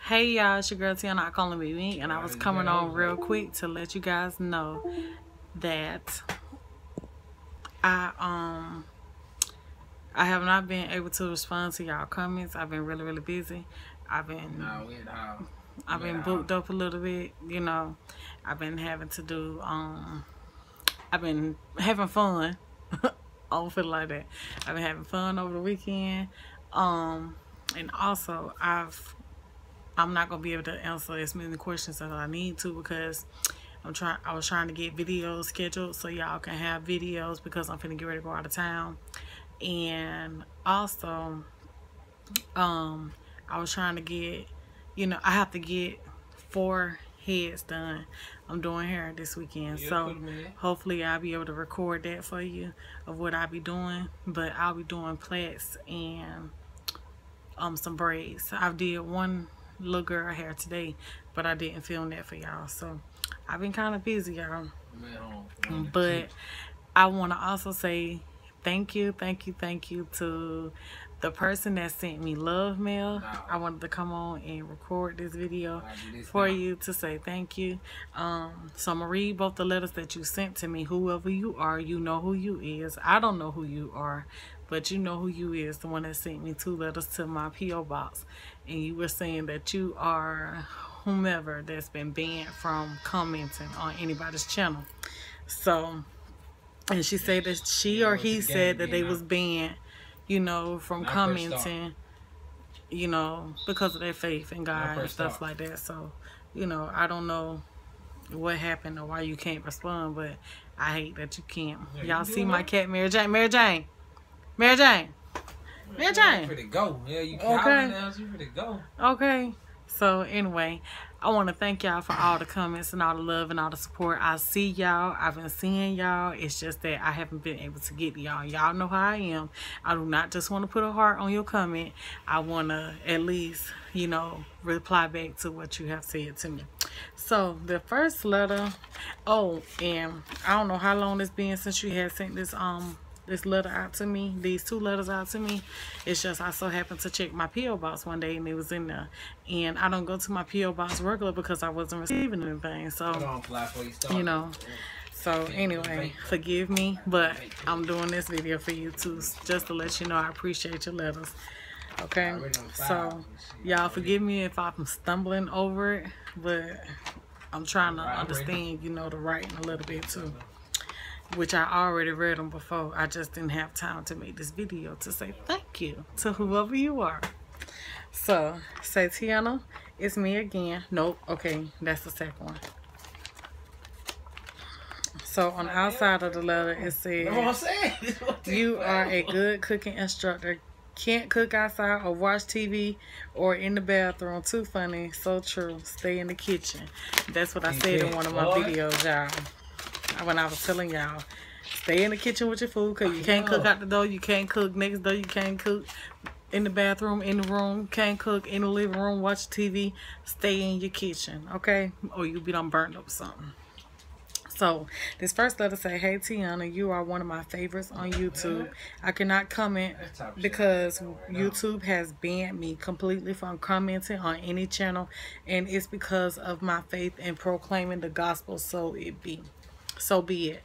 Hey y'all, it's your girl Tiana, calling me, and I was coming on real quick to let you guys know that I have not been able to respond to y'all comments. I've been really busy. I've been booked up a little bit, you know. I've been having to do I've been having fun. I don't feel like that. I've been having fun over the weekend. And also I'm not gonna be able to answer as many questions as I need to because I was trying to get videos scheduled so y'all can have videos because I'm finna get ready to go out of town. And also I was trying to get, you know, I have to get 4 heads done. I'm doing hair this weekend, so hopefully I'll be able to record that for you of what I'll be doing. But I'll be doing plaits and some braids. I did one little girl hair today, but I didn't film that for y'all, so I've been kind of busy, y'all. But I want to also say thank you to the person that sent me love mail. I wanted to come on and record this video for you to say thank you. So I'm gonna read both the letters that you sent to me. Whoever you are, you know who you is. I don't know who you are, but you know who you is. The one that sent me 2 letters to my P.O. box, and you were saying that you are whomever that's been banned from commenting on anybody's channel. So, and she said that she or he said that they was banned, you know, from commenting, you know, because of their faith in God and stuff like that. So, you know, I don't know what happened or why you can't respond, but I hate that you can't. Y'all see my cat Mary Jane. You ready to go. Yeah, you okay. Now, you ready to go. Okay. So anyway, I want to thank y'all for all the comments and all the love and all the support. I see y'all. I've been seeing y'all. It's just that I haven't been able to get to y'all. Y'all know how I am. I do not just want to put a heart on your comment. I want to at least, you know, reply back to what you have said to me. So the first letter, oh, and I don't know how long it's been since you had sent this letter out to me, these 2 letters out to me. It's just I so happened to check my P.O. box one day and it was in there, and I don't go to my P.O. box regular because I wasn't receiving anything. So you know, so anyway, forgive me, but I'm doing this video for you too, just to let you know I appreciate your letters. Okay, so y'all forgive me if I'm stumbling over it, but I'm trying to understand, you know, the writing a little bit too, which I already read them before. I just didn't have time to make this video to say thank you to whoever you are. So, say, Tiana, it's me again. Nope, okay, that's the second one. So, on the outside of the letter, it says, you are a good cooking instructor. Can't cook outside or watch TV or in the bathroom. Too funny. So true. Stay in the kitchen. That's what I said in one of my videos, y'all. When I was telling y'all, stay in the kitchen with your food, because you can't cook out the door, you can't cook next door, you can't cook in the bathroom, in the room, can't cook in the living room, watch TV. Stay in your kitchen, okay? Or you'll be done burnt up something. So this first letter say, hey Tiana, you are one of my favorites on YouTube. I cannot comment because YouTube has banned me completely from commenting on any channel, and it's because of my faith in proclaiming the gospel. So be it.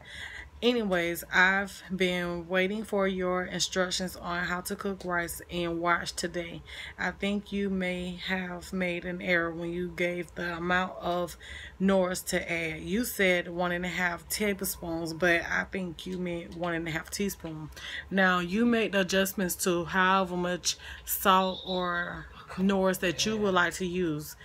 Anyways, I've been waiting for your instructions on how to cook rice and watch today. I think you may have made an error when you gave the amount of Norris to add. You said 1.5 tablespoons, but I think you meant 1.5 teaspoons. Now you make the adjustments to however much salt or Norris that you would like to use.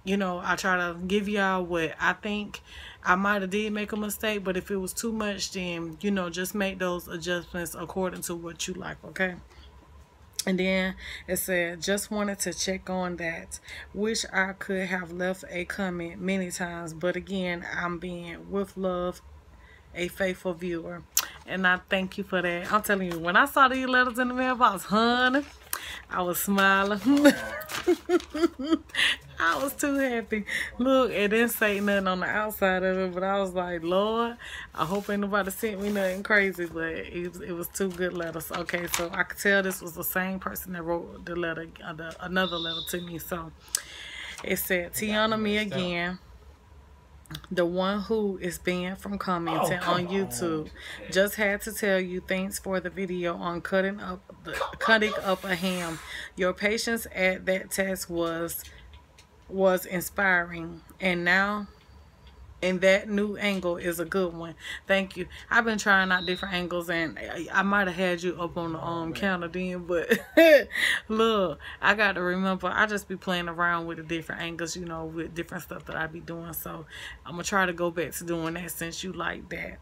You know, I try to give y'all what I think. I might have did make a mistake, but if it was too much, then, you know, just make those adjustments according to what you like, okay? And then it said, just wanted to check on that. Wish I could have left a comment many times, but again, I'm being, with love, a faithful viewer. And I thank you for that. I'm telling you, when I saw these letters in the mailbox, honey, I was smiling. I was too happy. Look, it didn't say nothing on the outside of it, but I was like, Lord, I hope ain't nobody sent me nothing crazy, but it was two good letters. Okay, so I could tell this was the same person that wrote the letter, another letter to me. So it said, Tiana, me again. The one who is banned from commenting on YouTube. Just had to tell you, thanks for the video on cutting up a ham. Your patience at that test was inspiring, and now and that new angle is a good one. Thank you. I've been trying out different angles, and I might have had you up on the counter then, but look, I got to remember, I just be playing around with the different angles, you know, with different stuff that I be doing. So I'm gonna try to go back to doing that since you like that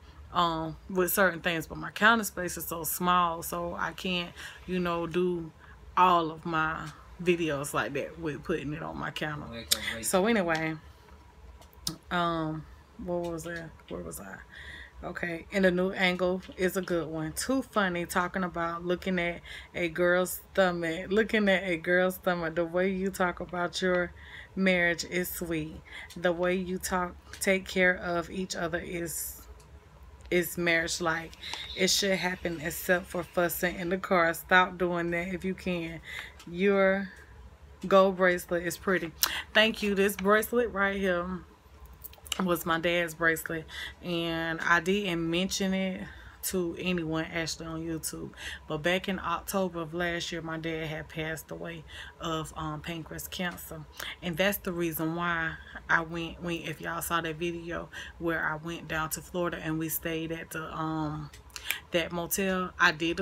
with certain things. But my counter space is so small, so I can't, you know, do all of my videos like that with putting it on my counter. So anyway, what was that? Where was I? Okay, and the new angle is a good one. Too funny, talking about looking at a girl's stomach. The way you talk about your marriage is sweet. The way you take care of each other is marriage like. It should happen except for fussing in the car. Stop doing that if you can. Your gold bracelet is pretty. Thank you. This bracelet right here was my dad's bracelet, and I didn't mention it to anyone actually on YouTube, but back in October of last year, my dad had passed away of pancreas cancer, and that's the reason why I went, if y'all saw that video where I went down to Florida and we stayed at the that motel. I did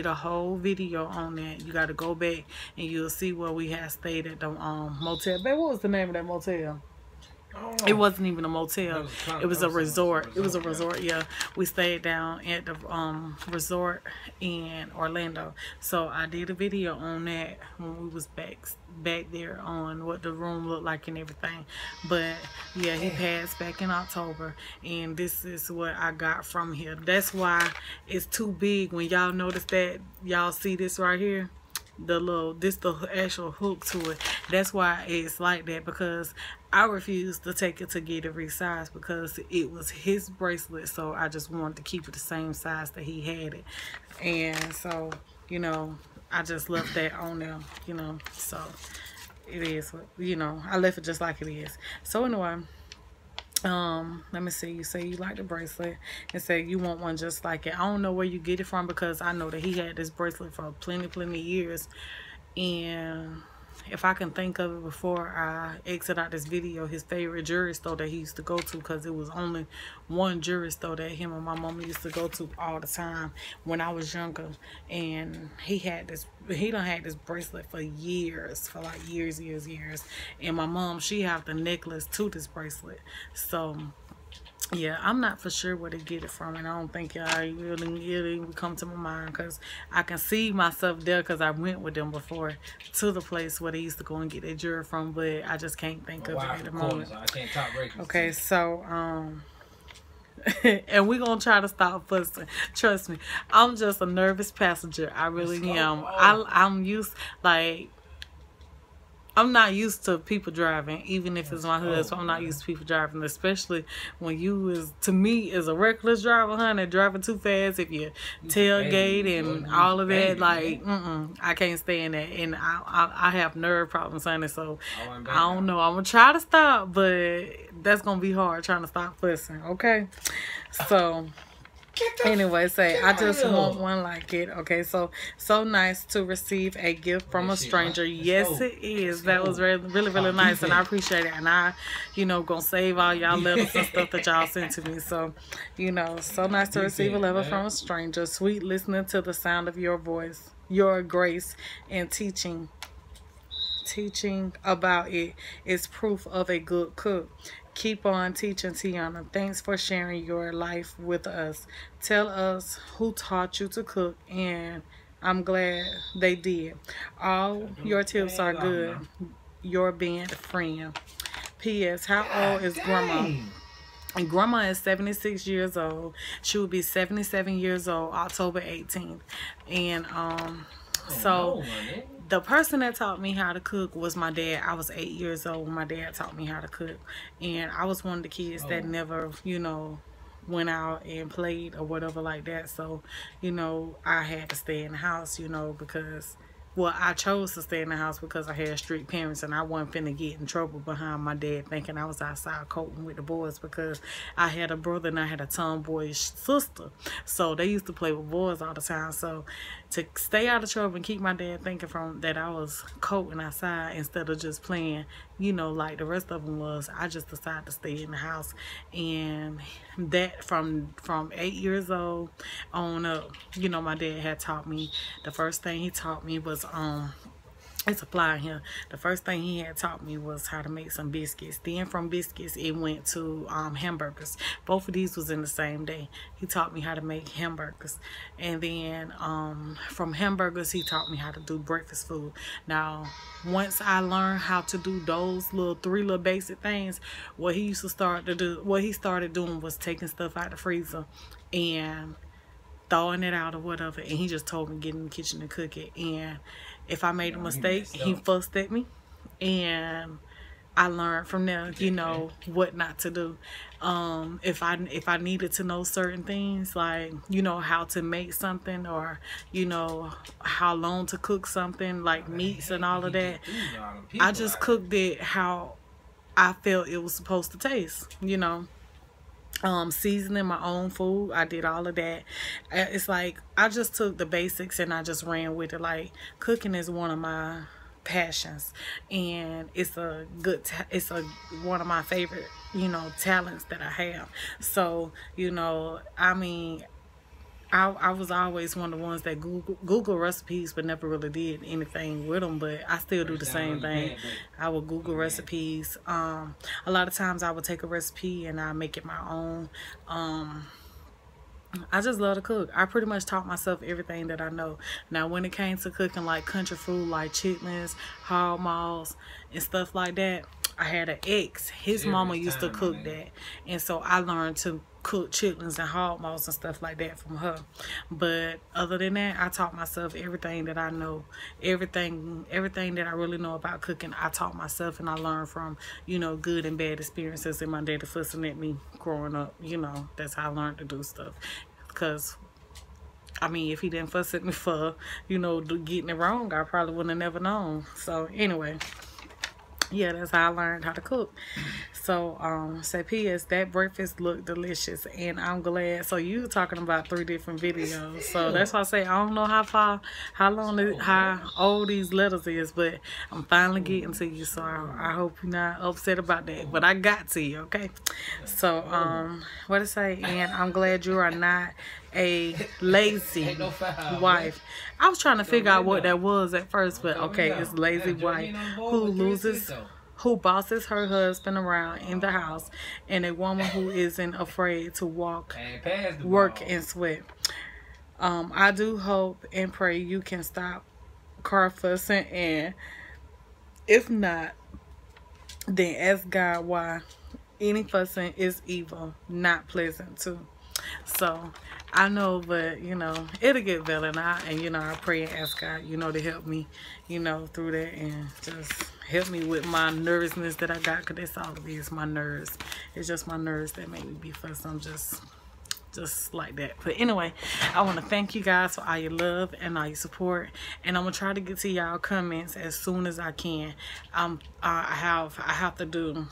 a whole video on that. You got to go back and you'll see where we had stayed at the motel. Babe, what was the name of that motel? It wasn't even a motel. It was a resort. It was a resort, yeah. We stayed down at the resort in Orlando. So I did a video on that when we was back there on what the room looked like and everything. But yeah, he passed back in October, and this is what I got from here. That's why it's too big. When y'all notice that, y'all see this right here, the actual hook to it. That's why it's like that, because I refused to take it to get it resized because it was his bracelet. So I just wanted to keep it the same size that he had it, and so, you know, I just left that on there, you know. So it is, you know, I left it just like it is. So anyway, let me see. You say you like the bracelet and say you want one just like it. I don't know where you get it from, because I know that he had this bracelet for plenty years, and if I can think of it before I exit out this video, his favorite jewelry store that he used to go to, because it was only one jewelry store that him and my mama used to go to all the time when I was younger. And he done had this bracelet for years, for like years. And my mom, she have the necklace to this bracelet. So yeah, I'm not for sure where to get it from, and I don't think it really come to my mind, because I can see myself there, because I went with them before to the place where they used to go and get their jewelry from, but I just can't think of it at the moment. Okay, so and we're gonna try to stop fussing. Trust me, I'm just a nervous passenger. I really am. I'm used, like, I'm not used to people driving, even if it's my husband. I'm not used to people driving, especially when you is, to me, is a reckless driver, honey, driving too fast. If you tailgate and all of that, like, I can't stand that, and I have nerve problems, honey. So I don't know. I'm gonna try to stop, but that's gonna be hard trying to stop fussing. Okay, so. Anyway, say I just want one like it. Okay, so nice to receive a gift from a stranger. Yes, it is. That was really nice, and I appreciate it. And I, you know, gonna save all y'all letters and stuff that y'all sent to me. So, you know, so nice to receive a letter from a stranger. Sweet listening to the sound of your voice, your grace, and teaching about it is proof of a good cook. Keep on teaching, Tiana. Thanks for sharing your life with us. Tell us who taught you to cook, and I'm glad they did. All your tips are good. Your band friend. P.S. How old is Grandma? And Grandma is 76 years old. She will be 77 years old October 18th. And so the person that taught me how to cook was my dad. I was 8 years old when my dad taught me how to cook. And I was one of the kids that never, you know, went out and played or whatever like that. So, you know, I had to stay in the house, you know, because, well, I chose to stay in the house because I had strict parents and I wasn't finna get in trouble behind my dad thinking I was outside coating with the boys, because I had a brother and I had a tomboyish sister. So they used to play with boys all the time. So to stay out of trouble and keep my dad thinking from that I was coating outside instead of just playing, you know, like the rest of them was, I just decided to stay in the house. And that from 8 years old on up, you know, my dad had taught me. The first thing he taught me was it's a fly here. The first thing he had taught me was how to make some biscuits. Then from biscuits it went to hamburgers. Both of these was in the same day. He taught me how to make hamburgers. And then from hamburgers he taught me how to do breakfast food. Now once I learned how to do those three little basic things, what he started doing was taking stuff out the freezer and throwing it out or whatever, and he just told me get in the kitchen and cook it. And if I made a mistake, he fussed at me, and I learned from there, you know, what not to do. If I needed to know certain things, like, you know, how to make something, or, you know, how long to cook something, like meats and all of that, I just cooked it how I felt it was supposed to taste, you know. Seasoning my own food, I did all of that. It's like I just took the basics and I just ran with it. Like, cooking is one of my passions, and it's one of my favorite, you know, talents that I have. So, you know, I mean, I was always one of the ones that Google recipes, but never really did anything with them. But I still do the same thing. I would Google recipes. A lot of times I would take a recipe and I make it my own. I just love to cook. I pretty much taught myself everything that I know. Now, when it came to cooking like country food, like chitlins, hog maws, and stuff like that, I had an ex. His mama used to cook that, and so I learned to cook chitlins and hog maws and stuff like that from her. But other than that, I taught myself everything that I know. Everything that I really know about cooking, I taught myself, and I learned from, you know, good and bad experiences, and my daddy fussing at me growing up. You know, that's how I learned to do stuff. Because, I mean, if he didn't fuss at me for, you know, getting it wrong, I probably wouldn't have never known. So anyway, yeah, that's how I learned how to cook. So say P.S. that breakfast looked delicious, and I'm glad. So you were talking about 3 different videos, so that's why I say I don't know how old these letters is, but I'm finally getting to you. So I hope you're not upset about that, but I got to you, okay? So what to say? And I'm glad you are not a lazy wife. I was trying to figure out what that was at first, but okay, it's lazy wife who bosses her husband around in the house, and a woman who isn't afraid to work and sweat. I do hope and pray you can stop car fussing, and if not, then ask God why. Any fussing is evil, not pleasant too. So I know, but you know, it'll get better. And you know, I pray and ask God, you know, to help me, you know, through that, and just help me with my nervousness that I got, because that's all it is, my nerves. It's just my nerves that make me be fussing. I'm just like that. But anyway, I want to thank you guys for all your love and all your support, and I'm gonna try to get to y'all comments as soon as I can. I have to do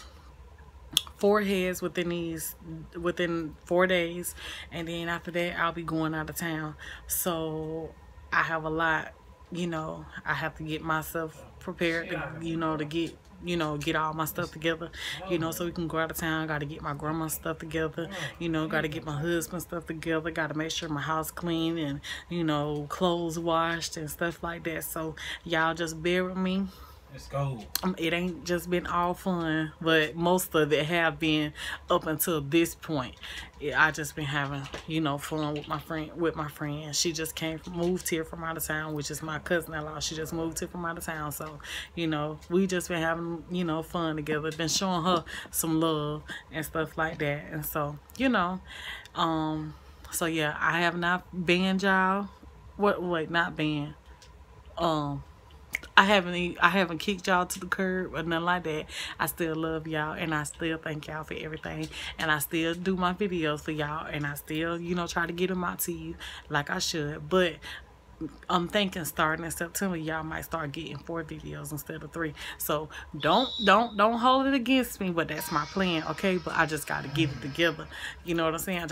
4 heads within 4 days, and then after that I'll be going out of town. So I have a lot, you know, I have to get myself prepared to, you know, to get all my stuff together, you know, so we can go out of town. Got to get my grandma's stuff together, you know, got to get my husband's stuff together, got to make sure my house clean and, you know, clothes washed and stuff like that. So y'all just bear with me. Let's go. It ain't just been all fun, but most of it have been up until this point. I just been having, you know, fun with my friend. She just moved here from out of town, which is my cousin-in-law. She just moved here from out of town. So, you know, we just been having, you know, fun together. Been showing her some love and stuff like that. And so, you know, so yeah, I have not banned y'all. Wait, not banned. I haven't kicked y'all to the curb or nothing like that. I still love y'all, and I still thank y'all for everything, and I still do my videos for y'all, and I still, you know, try to get them out to you like I should. But I'm thinking starting in September, y'all might start getting 4 videos instead of 3. So don't hold it against me, but that's my plan, okay? But I just gotta get it together. You know what I'm saying?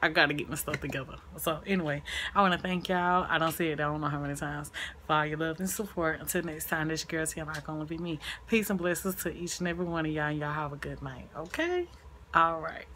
I gotta get my stuff together. So anyway, I want to thank y'all. I don't say it, I don't know how many times, for all your love and support. Until next time, this your girl Tiana, gonna be me. Peace and blessings to each and every one of y'all, and y'all have a good night, okay? All right.